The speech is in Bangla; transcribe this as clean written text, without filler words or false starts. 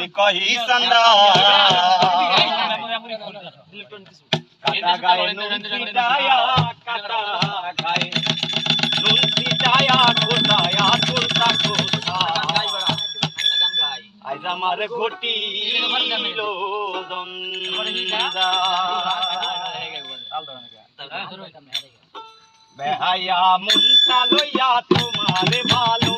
কহি সন্দা কাটা গায়ে নুন ছিটায়া কাটা গায়ে নুন ছিটায়া কোথায়া কোথা কোথা আজ আমার ঘটিল দন্দা বেহায়া মুন্তা লইয়া তোমার ভালো